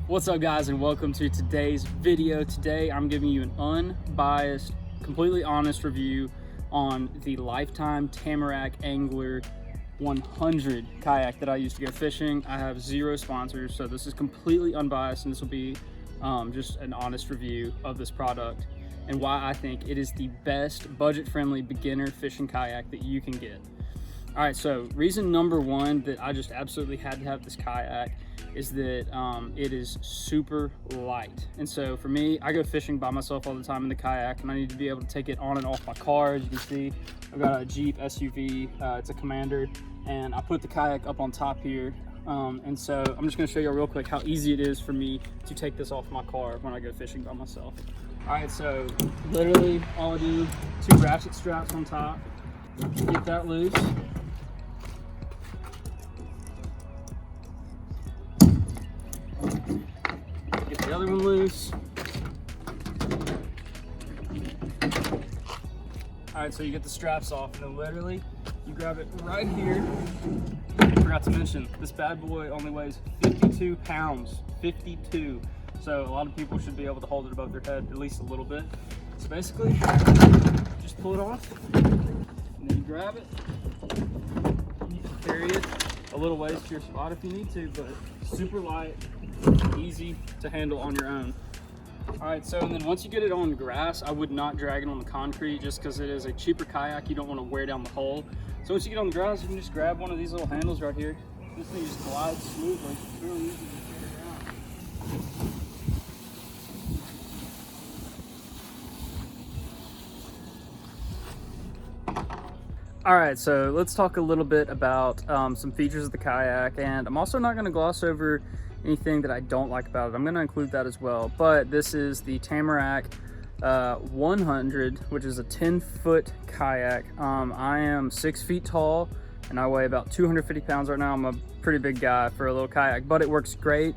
What's up, guys, and welcome to today's video. Today I'm giving you an unbiased, completely honest review on the Lifetime Tamarack Angler 100 kayak that I used to go fishing. I have zero sponsors, so this is completely unbiased, and this will be just an honest review of this product and why I think it is the best budget-friendly beginner fishing kayak that you can get. All right, so reason number one that I just absolutely had to have this kayak is that it is super light. And so for me, I go fishing by myself all the time in the kayak, and I need to be able to take it on and off my car. As you can see, I've got a Jeep SUV, it's a Commander, and I put the kayak up on top here. And so I'm just gonna show you real quick how easy it is for me to take this off my car when I go fishing by myself. All right, so literally all I do, 2 ratchet straps on top, get that loose. Get the other one loose. All right, so you get the straps off, and then literally you grab it right here. I forgot to mention, this bad boy only weighs 52 pounds, 52. So a lot of people should be able to hold it above their head at least a little bit. So basically, just pull it off, and then you grab it. You can carry it a little ways to your spot if you need to, but super light, easy to handle on your own. All right, so and then once you get it on grass, I would not drag it on the concrete just because it is a cheaper kayak. You don't want to wear down the hull. So once you get on the grass, you can just grab one of these little handles right here. This thing just glides smoothly. It's really easy to get it around. All right, so let's talk a little bit about some features of the kayak, and I'm also not going to gloss over anything that I don't like about it. I'm going to include that as well, but this is the Tamarack 100, which is a 10-foot kayak. I am 6 feet tall, and I weigh about 250 pounds right now. I'm a pretty big guy for a little kayak, but it works great.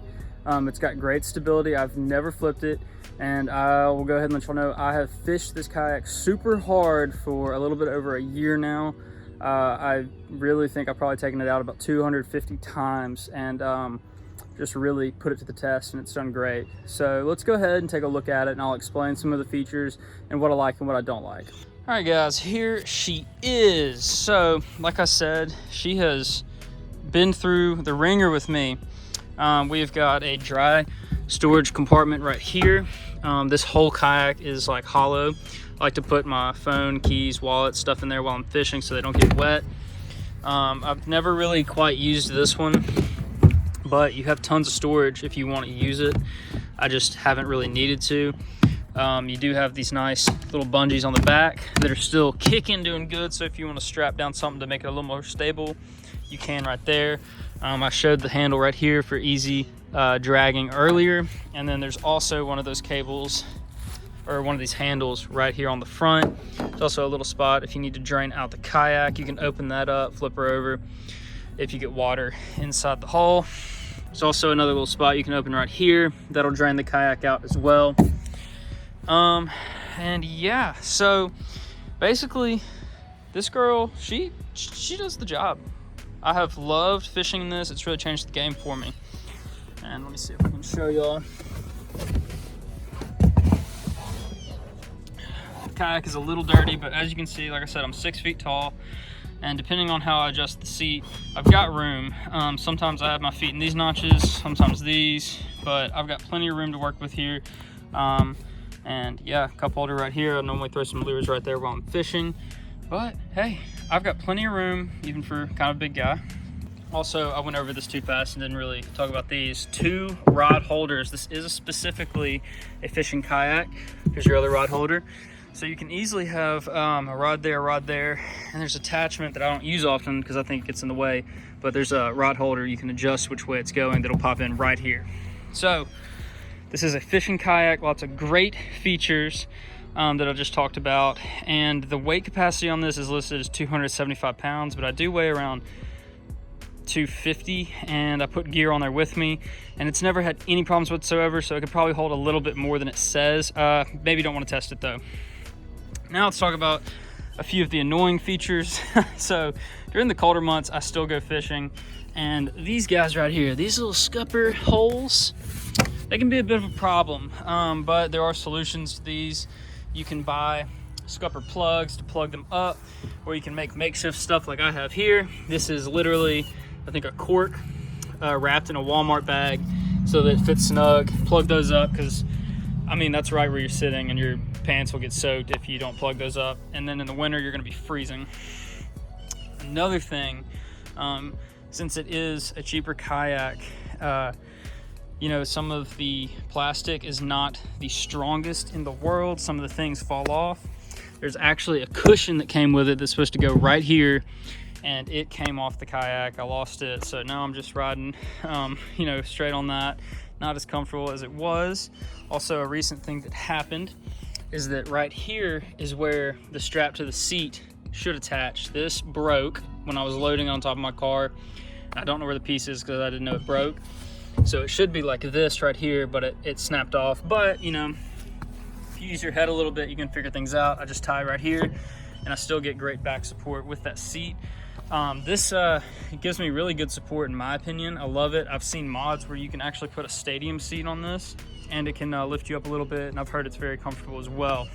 It's got great stability. I've never flipped it, and I will go ahead and let y'all know I have fished this kayak super hard for a little bit over a year now. I really think I've probably taken it out about 250 times, and just really put it to the test, and it's done great. So let's go ahead and take a look at it, and I'll explain some of the features and what I like and what I don't like. All right, guys, here she is. So like I said, she has been through the ringer with me. We've got a dry storage compartment right here. This whole kayak is like hollow. I like to put my phone, keys, wallet, stuff in there while I'm fishing so they don't get wet. I've never really quite used this one, but you have tons of storage if you want to use it. I just haven't really needed to. You do have these nice little bungees on the back that are still kicking, doing good. So if you want to strap down something to make it a little more stable, you can right there. I showed the handle right here for easy dragging earlier. And then there's also one of those cables, or one of these handles right here on the front. There's also a little spot if you need to drain out the kayak. You can open that up, flip her over if you get water inside the hull. There's also another little spot you can open right here that'll drain the kayak out as well. And yeah, so basically this girl, she does the job. I have loved fishing this. It's really changed the game for me. And let me see if I can show y'all. The kayak is a little dirty, but as you can see, like I said, I'm 6 feet tall, and depending on how I adjust the seat, I've got room. Sometimes I have my feet in these notches, sometimes these, but I've got plenty of room to work with here. And yeah, cup holder right here. I normally throw some lures right there while I'm fishing, but hey, I've got plenty of room even for kind of a big guy. Also, I went over this too fast and didn't really talk about these 2 rod holders. This is specifically a fishing kayak. Here's your other rod holder. So you can easily have a rod there, and there's attachment that I don't use often because I think it gets in the way, but there's a rod holder you can adjust which way it's going that'll pop in right here. So this is a fishing kayak, lots of great features that I just talked about, and the weight capacity on this is listed as 275 pounds, but I do weigh around 250, and I put gear on there with me, and it's never had any problems whatsoever, so it could probably hold a little bit more than it says. Maybe don't want to test it though. Now let's talk about a few of the annoying features. So during the colder months, I still go fishing, and these guys right here, these little scupper holes, they can be a bit of a problem, but there are solutions to these. You can buy scupper plugs to plug them up, or you can make makeshift stuff like I have here. This is literally, I think, a cork wrapped in a Walmart bag so that it fits snug. Plug those up, because I mean, that's right where you're sitting, and your pants will get soaked if you don't plug those up. And then in the winter, you're gonna be freezing. Another thing, since it is a cheaper kayak, you know, some of the plastic is not the strongest in the world. Some of the things fall off. There's actually a cushion that came with it that's supposed to go right here, and it came off the kayak. I lost it, so now I'm just riding, you know, straight on that. Not as comfortable as it was. Also, a recent thing that happened is that right here is where the strap to the seat should attach. This broke when I was loading on top of my car. I don't know where the piece is because I didn't know it broke. So it should be like this right here, but it snapped off. But, you know, if you use your head a little bit, you can figure things out. I just tie right here, and I still get great back support with that seat. This gives me really good support in my opinion. I love it. I've seen mods where you can actually put a stadium seat on this, and it can lift you up a little bit, and I've heard it's very comfortable as well.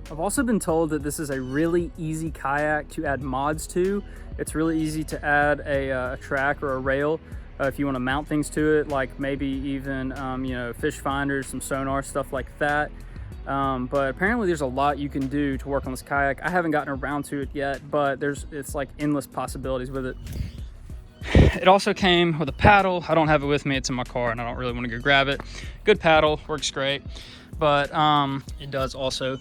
I've also been told that this is a really easy kayak to add mods to. It's really easy to add a track or a rail if you want to mount things to it, like maybe even you know, fish finders, some sonar, stuff like that. But apparently there's a lot you can do to work on this kayak. I haven't gotten around to it yet, but it's like endless possibilities with it. It also came with a paddle. I don't have it with me, it's in my car, and I don't really want to go grab it. Good paddle, works great. But it does also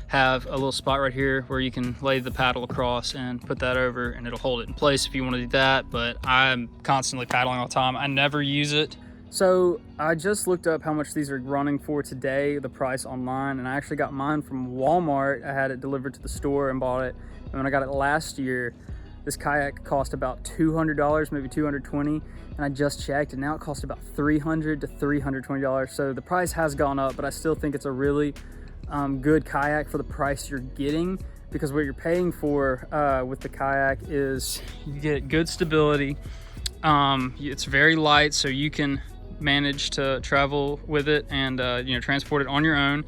have a little spot right here where you can lay the paddle across and put that over, and it'll hold it in place if you want to do that. But I'm constantly paddling all the time. I never use it. So I just looked up how much these are running for today, the price online, and I actually got mine from Walmart. I had it delivered to the store and bought it. And when I got it last year, this kayak cost about $200, maybe $220, and I just checked, and now it costs about $300 to $320. So the price has gone up, but I still think it's a really good kayak for the price you're getting, because what you're paying for with the kayak is you get good stability. It's very light, so you can manage to travel with it and you know, transport it on your own.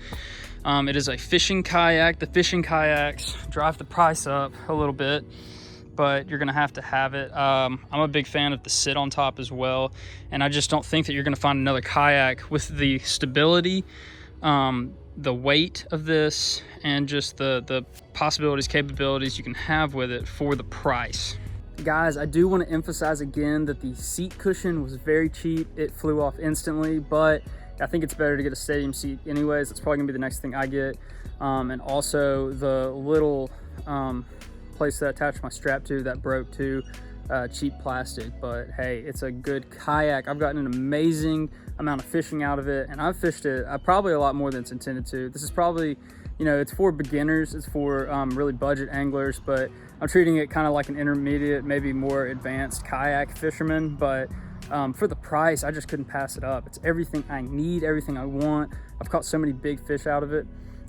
It is a fishing kayak. The fishing kayaks drive the price up a little bit, but you're gonna have to have it. I'm a big fan of the sit on top as well, and I just don't think that you're gonna find another kayak with the stability, the weight of this, and just the possibilities, capabilities you can have with it for the price. Guys, I do want to emphasize again that the seat cushion was very cheap. It flew off instantly, but I think it's better to get a stadium seat anyways. That's probably gonna be the next thing I get. And also the little place that I attached my strap to that broke too, cheap plastic, but hey, it's a good kayak. I've gotten an amazing amount of fishing out of it, and I've fished it probably a lot more than it's intended to. This is probably, you know, it's for beginners, it's for really budget anglers, but I'm treating it kind of like an intermediate, maybe more advanced kayak fisherman. But for the price, I just couldn't pass it up. It's everything I need, everything I want. I've caught so many big fish out of it.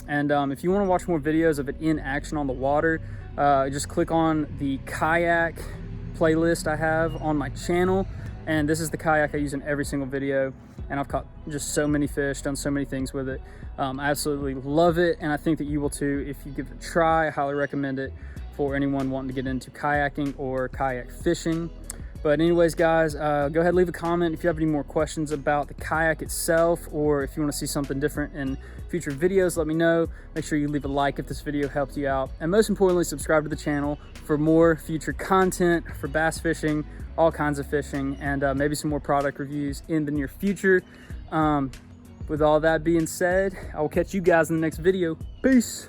And if you want to watch more videos of it in action on the water, just click on the kayak playlist I have on my channel. And this is the kayak I use in every single video. And I've caught just so many fish, done so many things with it. I absolutely love it, and I think that you will too if you give it a try. I highly recommend it for anyone wanting to get into kayaking or kayak fishing. But anyways, guys, go ahead and leave a comment if you have any more questions about the kayak itself, or if you want to see something different in future videos, let me know. Make sure you leave a like if this video helped you out, and most importantly, subscribe to the channel for more future content for bass fishing, all kinds of fishing, and maybe some more product reviews in the near future. With all that being said, I will catch you guys in the next video. Peace.